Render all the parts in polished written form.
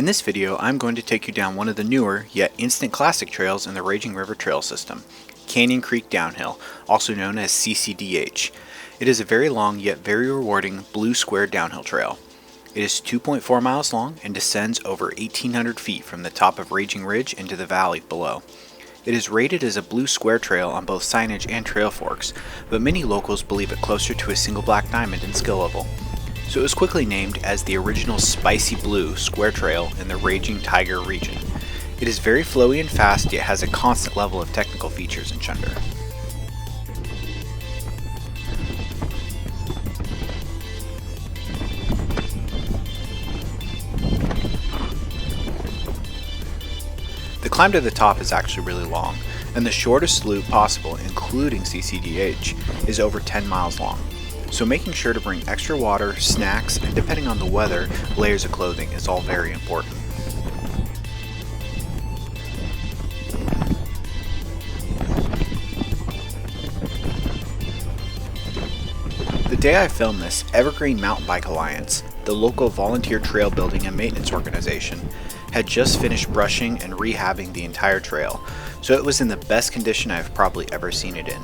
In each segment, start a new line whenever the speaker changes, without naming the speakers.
In this video, I'm going to take you down one of the newer, yet instant classic trails in the Raging River Trail system, Canyon Creek Downhill, also known as CCDH. It is a very long yet very rewarding blue square downhill trail. It is 2.4 miles long and descends over 1,800 feet from the top of Raging Ridge into the valley below. It is rated as a blue square trail on both signage and trail forks, but many locals believe it closer to a single black diamond in skill level. So it was quickly named as the original Spicy Blue Square Trail in the Raging Tiger region. It is very flowy and fast, yet has a constant level of technical features and chunder. The climb to the top is actually really long, and the shortest loop possible, including CCDH, is over 10 miles long. So making sure to bring extra water, snacks, and depending on the weather, layers of clothing is all very important. The day I filmed this, Evergreen Mountain Bike Alliance, the local volunteer trail building and maintenance organization, had just finished brushing and rehabbing the entire trail, so it was in the best condition I've probably ever seen it in.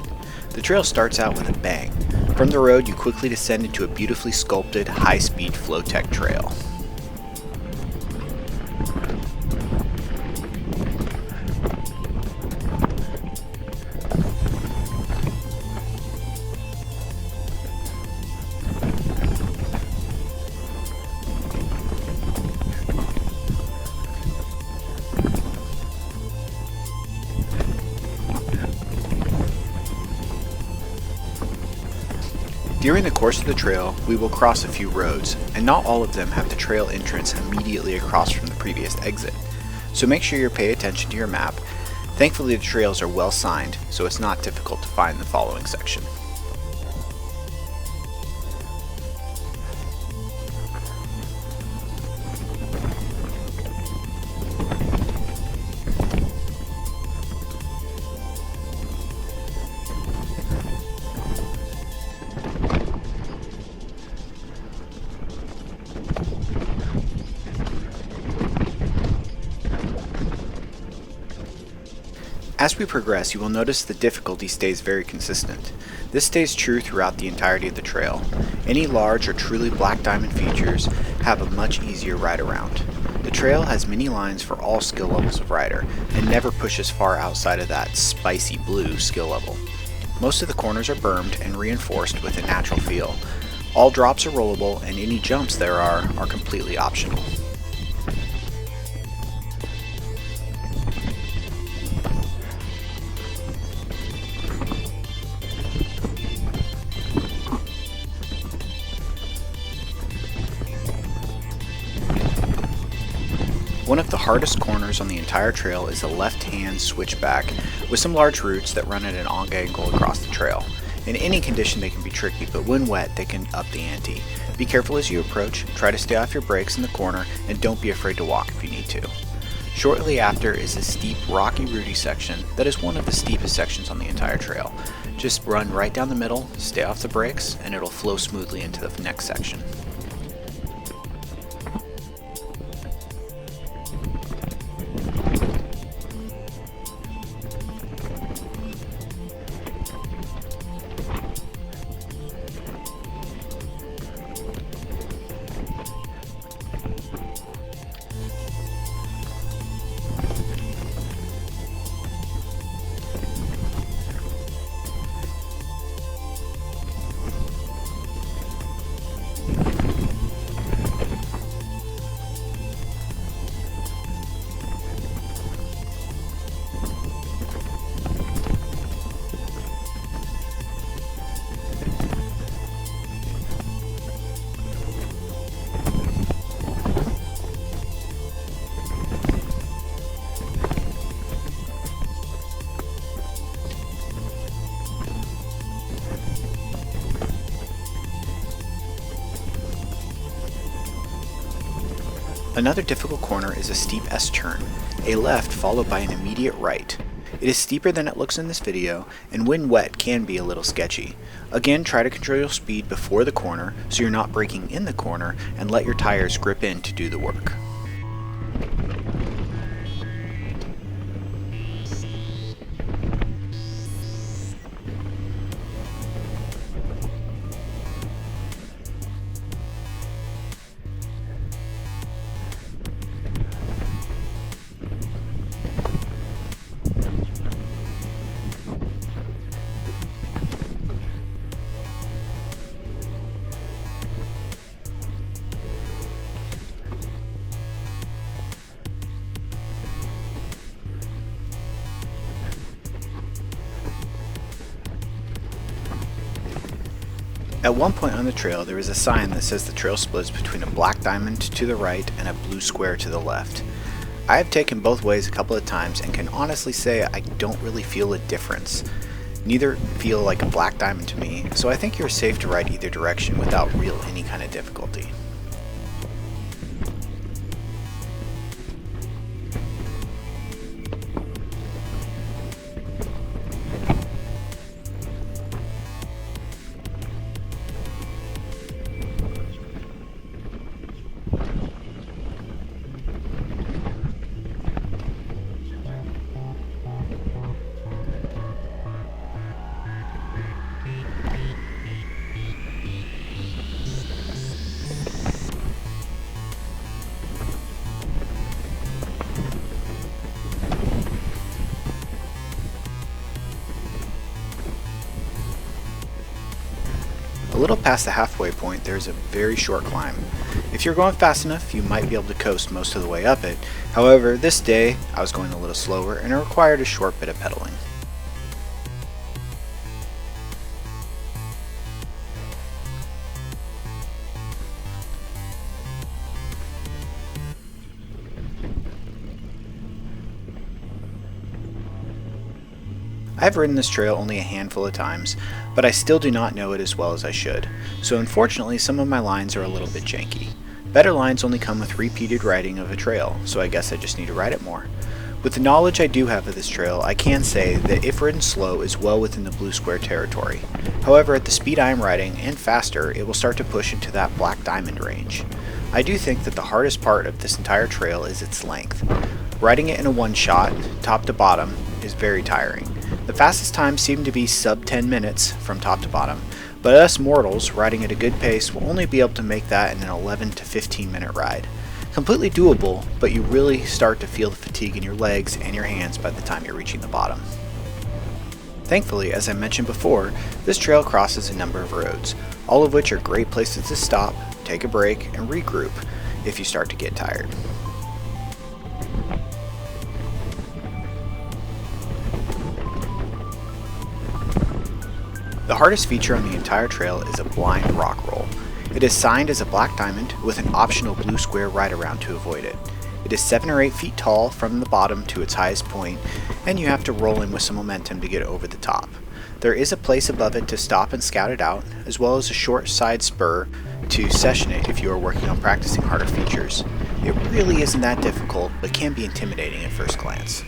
The trail starts out with a bang. From the road, you quickly descend into a beautifully sculpted, high-speed flow-tech trail. During the course of the trail, we will cross a few roads, and not all of them have the trail entrance immediately across from the previous exit, so make sure you pay attention to your map. Thankfully, the trails are well signed, so it's not difficult to find the following section. As we progress, you will notice the difficulty stays very consistent. This stays true throughout the entirety of the trail. Any large or truly black diamond features have a much easier ride around. The trail has many lines for all skill levels of rider, and never pushes far outside of that spicy blue skill level. Most of the corners are bermed and reinforced with a natural feel. All drops are rollable, and any jumps there are completely optional. One of the hardest corners on the entire trail is the left-hand switchback with some large roots that run at an angle across the trail. In any condition they can be tricky, but when wet they can up the ante. Be careful as you approach, try to stay off your brakes in the corner, and don't be afraid to walk if you need to. Shortly after is a steep, rocky, rooty section that is one of the steepest sections on the entire trail. Just run right down the middle, stay off the brakes, and it'll flow smoothly into the next section. Another difficult corner is a steep S-turn, a left followed by an immediate right. It is steeper than it looks in this video, and when wet can be a little sketchy. Again, try to control your speed before the corner so you're not braking in the corner, and let your tires grip in to do the work. At one point on the trail, there is a sign that says the trail splits between a black diamond to the right and a blue square to the left. I have taken both ways a couple of times and can honestly say I don't really feel a difference. Neither feel like a black diamond to me, so I think you're safe to ride either direction without any kind of difficulty. A little past the halfway point, there is a very short climb. If you're going fast enough, you might be able to coast most of the way up it. However, this day, I was going a little slower and it required a short bit of pedaling. I've ridden this trail only a handful of times, but I still do not know it as well as I should, so unfortunately some of my lines are a little bit janky. Better lines only come with repeated riding of a trail, so I guess I just need to ride it more. With the knowledge I do have of this trail, I can say that if ridden slow is well within the blue square territory. However, at the speed I am riding, and faster, it will start to push into that black diamond range. I do think that the hardest part of this entire trail is its length. Riding it in a one shot, top to bottom, is very tiring. The fastest times seem to be sub 10 minutes from top to bottom, but us mortals riding at a good pace will only be able to make that in an 11 to 15 minute ride. Completely doable, but you really start to feel the fatigue in your legs and your hands by the time you're reaching the bottom. Thankfully, as I mentioned before, this trail crosses a number of roads, all of which are great places to stop, take a break, and regroup if you start to get tired. The hardest feature on the entire trail is a blind rock roll. It is signed as a black diamond with an optional blue square right around to avoid it. It is 7 or 8 feet tall from the bottom to its highest point, and you have to roll in with some momentum to get over the top. There is a place above it to stop and scout it out, as well as a short side spur to session it if you are working on practicing harder features. It really isn't that difficult, but can be intimidating at first glance.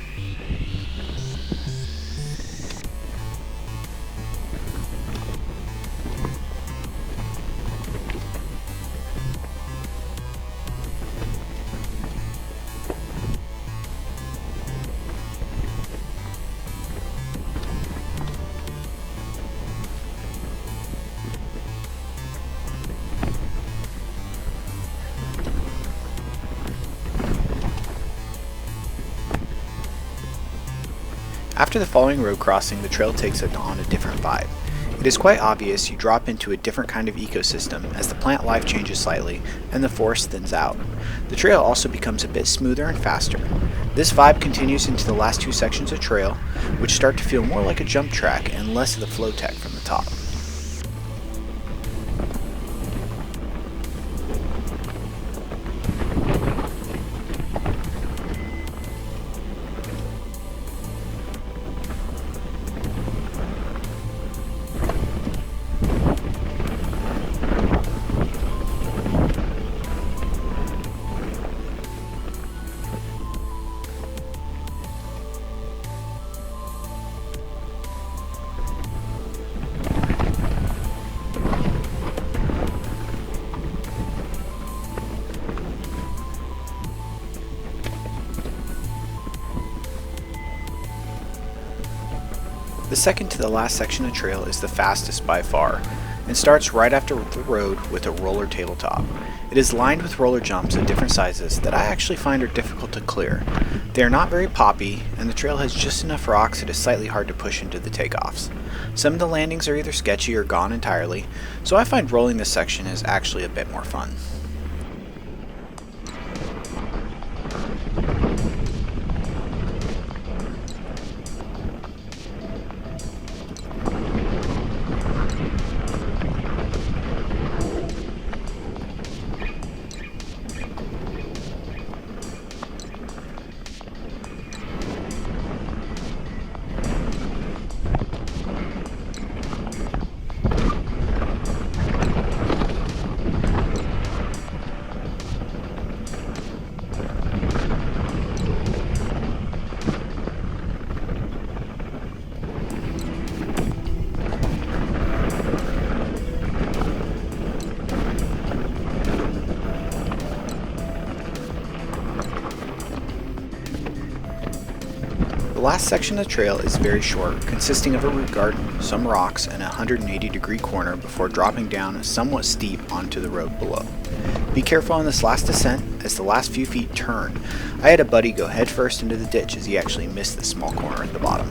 After the following road crossing, the trail takes it on a different vibe. It is quite obvious you drop into a different kind of ecosystem as the plant life changes slightly and the forest thins out. The trail also becomes a bit smoother and faster. This vibe continues into the last 2 sections of trail, which start to feel more like a jump track and less of the flow tech from the top. The second to the last section of trail is the fastest by far, and starts right after the road with a roller tabletop. It is lined with roller jumps of different sizes that I actually find are difficult to clear. They are not very poppy, and the trail has just enough rocks it is slightly hard to push into the takeoffs. Some of the landings are either sketchy or gone entirely, so I find rolling this section is actually a bit more fun. The last section of the trail is very short, consisting of a root garden, some rocks, and a 180-degree corner before dropping down somewhat steep onto the road below. Be careful on this last descent, as the last few feet turn. I had a buddy go headfirst into the ditch as he actually missed the small corner at the bottom.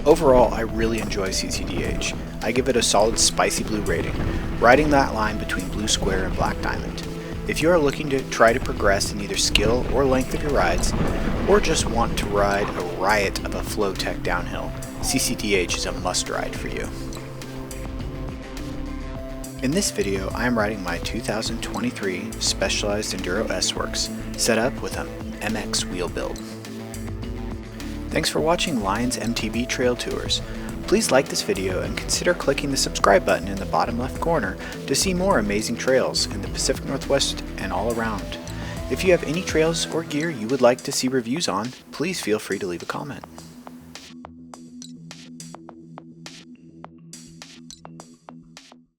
Overall, I really enjoy CCDH. I give it a solid spicy blue rating, riding that line between blue square and black diamond. If you are looking to try to progress in either skill or length of your rides, or just want to ride a riot of a flow tech downhill, CCDH is a must ride for you. In this video, I am riding my 2023 Specialized Enduro S-Works, set up with an MX wheel build. Thanks for watching Lions MTB Trail Tours. Please like this video and consider clicking the subscribe button in the bottom left corner to see more amazing trails in the Pacific Northwest and all around. If you have any trails or gear you would like to see reviews on, please feel free to leave a comment.